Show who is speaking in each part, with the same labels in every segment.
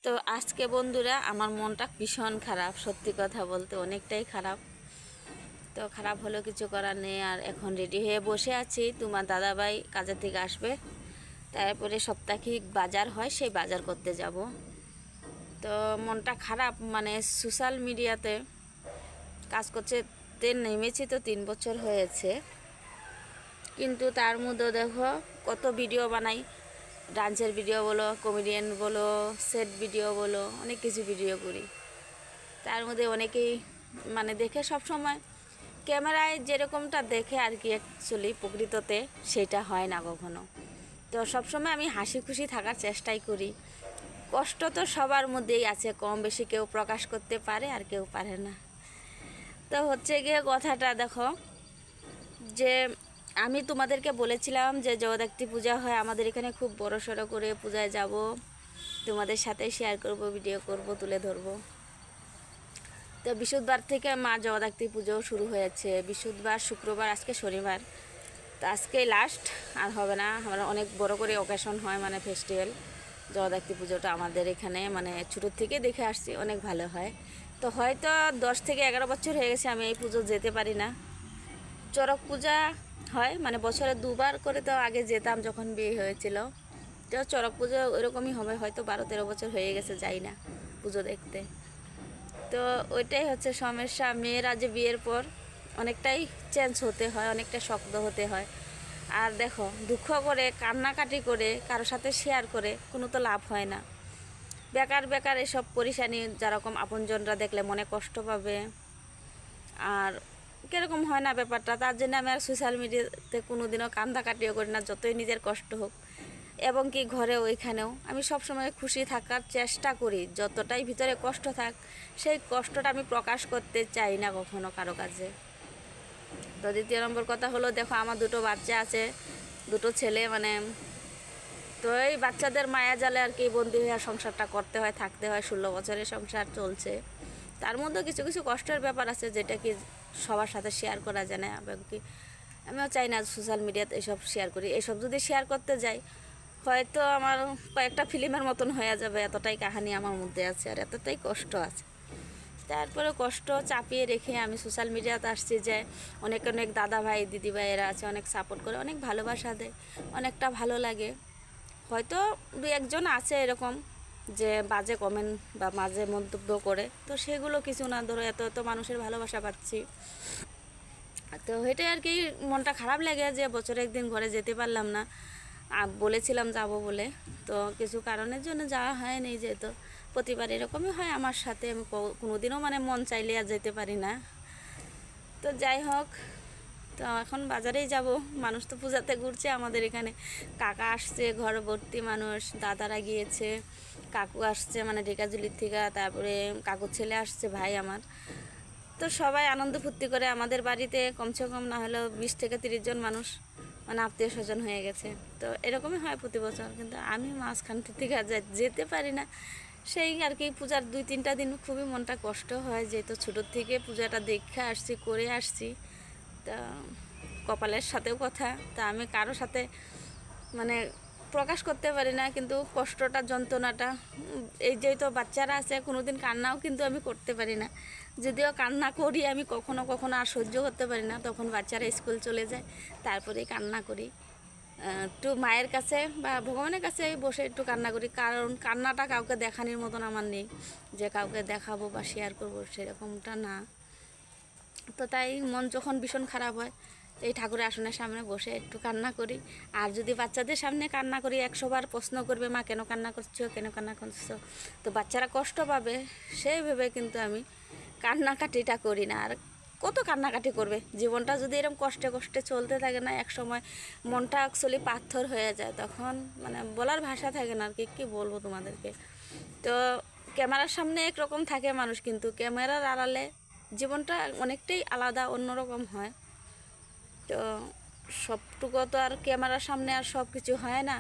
Speaker 1: তো আজকে বন্ধুরা আমার মনটা ভীষণ খারাপ, সত্যি কথা বলতে অনেকটাই খারাপ। তো খারাপ হলেও কিছু করার নেই। আর এখন রেডি হয়ে বসে আছি, তোমার দাদাভাই কাজের থেকে আসবে, তারপরে সাপ্তাহিক বাজার হয়, সেই বাজার করতে যাব। তো মনটা খারাপ, মানে সোশ্যাল মিডিয়াতে কাজ করতে নেমেছি তো 3 বছর হয়েছে, কিন্তু তার মধ্যে দেখো কত ভিডিও বানাই, ডান্সের ভিডিও বলো, কমেডিয়ান বলো, সেট ভিডিও বলো, অনেক কিছু ভিডিও করি। তার মধ্যে অনেকেই মানে দেখে সব সময় ক্যামেরায় যেরকমটা দেখে আর কি, অ্যাকচুয়ালি প্রকৃততে সেটা হয় না কখনো। তো সবসময় আমি হাসি খুশি থাকার চেষ্টাই করি। কষ্ট তো সবার মধ্যেই আছে, কম বেশি কেউ প্রকাশ করতে পারে আর কেউ পারে না। তো হচ্ছে গিয়ে কথাটা দেখো, যে আমি তোমাদেরকে বলেছিলাম যে জগদ্ধাত্রী পূজা হয় আমাদের এখানে, খুব বড় সড়ো করে পূজায় যাব, তোমাদের সাথে শেয়ার করব, ভিডিও করব, তুলে ধরবো। তো বৃহস্পতিবার থেকে মা জগদ্ধাত্রী পুজোও শুরু হয়েছে, বৃহস্পতিবার, শুক্রবার, আজকে শনিবার। তো আজকে লাস্ট, আর হবে না। আমরা অনেক বড় করে অকেশন হয়, মানে ফেস্টিভ্যাল। জগদ্ধাত্রী পুজোটা আমাদের এখানে মানে ছোটোর থেকে দেখে আসছি, অনেক ভালো হয়। তো হয়তো 10 থেকে 11 বছর হয়ে গেছে আমি এই পুজো যেতে পারি না। চড়ক পূজা হয়, মানে বছরে 2বার করে, তো আগে যেতাম যখন বিয়ে হয়েছিল। তো চড়ক পুজো ওইরকমই হবে, হয়তো 12-13 বছর হয়ে গেছে যাই না পুজো দেখতে। তো ওইটাই হচ্ছে সমস্যা, মেয়েরা যে বিয়ের পর অনেকটাই চেঞ্জ হতে হয়, অনেকটা শক্ত হতে হয়। আর দেখো, দুঃখ করে কান্নাকাটি করে কারো সাথে শেয়ার করে কোনো তো লাভ হয় না। বেকার বেকার এসব পরিশানি যেরকম আপনজনরা দেখলে মনে কষ্ট পাবে, আর কীরকম হয় না ব্যাপারটা। তার জন্য আমি আর সোশ্যাল মিডিয়াতে কোনো দিনও কান্দাকাটিও করি না, যতই নিজের কষ্ট হোক। এবং কি ঘরে ওইখানেও আমি সবসময় খুশি থাকার চেষ্টা করি, যতটাই ভিতরে কষ্ট থাক সেই কষ্টটা আমি প্রকাশ করতে চাই না কখনো কারো কাছে। তো দ্বিতীয় নম্বর কথা হলো, দেখো আমার 2টো বাচ্চা আছে, 2টো ছেলে, মানে তো এই বাচ্চাদের মায়া জালে আর কি বন্দি হয়ে সংসারটা করতে হয়, থাকতে হয়। 16 বছরের সংসার চলছে, তার মধ্যে কিছু কিছু কষ্টের ব্যাপার আছে যেটা কি সবার সাথে শেয়ার করা যায় না। এবং কি আমিও চাই না সোশ্যাল মিডিয়াতে এসব শেয়ার করি। এসব যদি শেয়ার করতে যাই হয়তো আমার কয়েকটা ফিল্মের মতন হয়ে যাবে, এতটাই কাহিনী আমার মধ্যে আছে আর এতটাই কষ্ট আছে। তারপরে কষ্ট চাপিয়ে রেখে আমি সোশ্যাল মিডিয়াতে আসছি, যে অনেক অনেক দাদা ভাই দিদি ভাইয়েরা আছে, অনেক সাপোর্ট করে, অনেক ভালোবাসা দেয়, অনেকটা ভালো লাগে। হয়তো 2-1জন আছে এরকম যে বাজে কমেন্ট বা মাঝে মন্তব্য করে, তো সেগুলো কিছু না, ধরো এত এত মানুষের ভালোবাসা পাচ্ছি। তো এটাই আর কি মনটা খারাপ লাগে যে বছরে একদিন ঘরে যেতে পারলাম না। বলেছিলাম যাব বলে, তো কিছু কারণের জন্য যাওয়া হয়নি। যেহেতু প্রতিবার এরকমই হয় আমার সাথে, আমি কোনোদিনও মানে মন চাইলে আর যেতে পারি না। তো যাই হোক, তো এখন বাজারেই যাব। মানুষ তো পূজাতে ঘুরছে আমাদের এখানে, কাকা আসছে, ঘর ভর্তি মানুষ, দাদারা গিয়েছে, কাকু আসছে মানে ঢেকাজুলির থেকে, তারপরে কাকুর ছেলে আসছে, ভাই আমার। তো সবাই আনন্দ ফুর্তি করে, আমাদের বাড়িতে কমসে কম না হলেও 20 থেকে 30 জন মানুষ মানে আত্মীয় স্বজন হয়ে গেছে। তো এরকমই হয় প্রতি বছর, কিন্তু আমি মাঝখান থেকে যেতে পারি না। সেই আর কি পূজার 2-3টা দিন খুবই মনটা কষ্ট হয়, যেহেতু ছোটোর থেকে পূজাটা দেখে আসছি, করে আসছি। তা কপালের সাথেও কথা, তা আমি কারো সাথে মানে প্রকাশ করতে পারি না, কিন্তু কষ্টটা, যন্ত্রণাটা, এই যেহেতু বাচ্চারা আছে, কোনো দিন কান্নাও কিন্তু আমি করতে পারি না। যদিও কান্না করি আমি কখনো কখনো, আর সহ্য করতে পারি না, তখন বাচ্চারা স্কুল চলে যায়, তারপরেই কান্না করি। একটু মায়ের কাছে বা ভগবানের কাছে বসে একটু কান্না করি, কারণ কান্নাটা কাউকে দেখানোর মতন আমার নেই, যে কাউকে দেখাবো বা শেয়ার করবো, সেরকমটা না। তো তাই মন যখন ভীষণ খারাপ হয়, এই ঠাকুরের আসনের সামনে বসে একটু কান্না করি। আর যদি বাচ্চাদের সামনে কান্না করি, 100 বার প্রশ্ন করবে, মা কেন কান্না করছো, কেন কান্না করছো, তো বাচ্চারা কষ্ট পাবে সেই ভেবে কিন্তু আমি কান্নাকাটিটা করি না। আর কত কান্নাকাটি করবে, জীবনটা যদি এরকম কষ্টে কষ্টে চলতে থাকে না, এক সময় মনটা অ্যাকচুয়ালি পাথর হয়ে যায়, তখন মানে বলার ভাষা থাকে না আর কি, কী বলবো তোমাদেরকে। তো ক্যামেরার সামনে একরকম থাকে মানুষ, কিন্তু ক্যামেরার আড়ালে জীবনটা অনেকটাই আলাদা, অন্যরকম হয়। তো সবটুকু তো আর ক্যামেরার সামনে আর সব কিছু হয় না,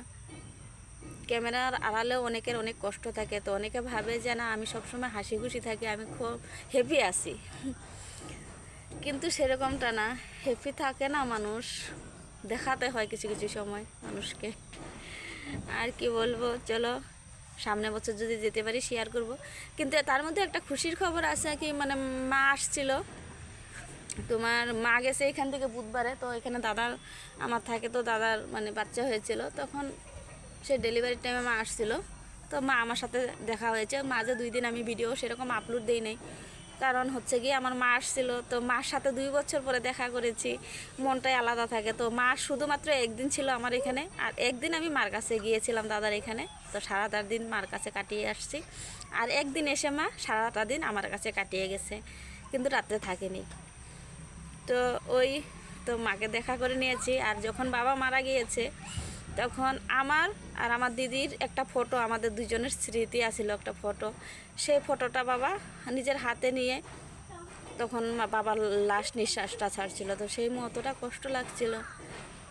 Speaker 1: ক্যামেরার আড়ালেও অনেকের অনেক কষ্ট থাকে। তো অনেকে ভাবে যে না আমি সবসময় হাসি খুশি থাকি, আমি খুব হ্যাপি আছি, কিন্তু সেরকমটা না। হ্যাপি থাকে না মানুষ, দেখাতে হয় কিছু কিছু সময় মানুষকে। আর কি বলবো, চলো সামনের বছর যদি যেতে পারি শেয়ার করব। কিন্তু তার মধ্যে একটা খুশির খবর আছে কি, মানে মা আসছিল, তোমার মা গেছে এখান থেকে বুধবারে, তো এখানে দাদার আমার থাকে, তো দাদার মানে বাচ্চা হয়েছিল, তখন সে ডেলিভারির টাইমে মা আসছিল, তো মা আমার সাথে দেখা হয়েছে। মাঝে 2 দিন আমি ভিডিও সেরকম আপলোড দিই নাই, কারণ হচ্ছে গিয়ে আমার মা আসছিল, তো মার সাথে 2 বছর পরে দেখা করেছি, মনটাই আলাদা থাকে। তো মা শুধুমাত্র একদিন ছিল আমার এখানে, আর একদিন আমি মার কাছে গিয়েছিলাম দাদার এখানে, তো সারাটা দিন মার কাছে কাটিয়ে আসছি। আর একদিন এসে মা সারাটা দিন আমার কাছে কাটিয়ে গেছে, কিন্তু রাত্রে থাকেনি। তো ওই তো মাকে দেখা করে নিয়েছি। আর যখন বাবা মারা গিয়েছে তখন আমার আর আমার দিদির একটা ফটো, আমাদের দুজনের স্মৃতি আছিল একটা ফটো, সেই ফটোটা বাবা নিজের হাতে নিয়ে তখন বাবার লাস্ট নিঃশ্বাসটা ছাড়ছিল। তো সেই মুহূর্তটা কষ্ট লাগছিল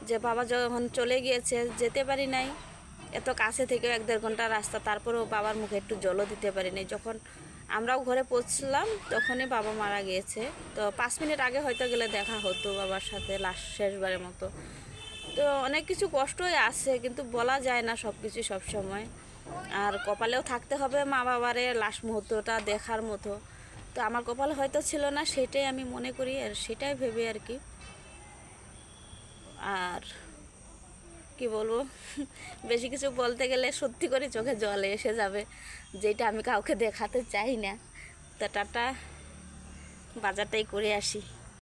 Speaker 1: যে বাবা যখন চলে গিয়েছে, যেতে পারি নাই, এত কাছে থেকেও 1-1.5 ঘন্টা রাস্তা, তারপরেও বাবার মুখে একটু জলও দিতে পারিনি। যখন আমরাও ঘরে পৌঁছলাম তখনই বাবা মারা গিয়েছে। তো 5 মিনিট আগে হয়তো গেলে দেখা হতো বাবার সাথে লাস্ট শেষবারের মতো। তো অনেক কিছু কষ্টই আছে, কিন্তু বলা যায় না সব কিছু সবসময়। আর কপালেও থাকতে হবে মা বাবারে লাস্ট মুহূর্তটা দেখার মতো। তো আমার কপালে হয়তো ছিল না, সেটাই আমি মনে করি আর সেটাই ভেবে আর কি। আর কি বলবো, বেশি কিছু বলতে গেলে সত্যি করে চোখে জল এসে যাবে, যেটা আমি কাউকে দেখাতে চাই না। তো টাটা, বাজারটাই করে আসি।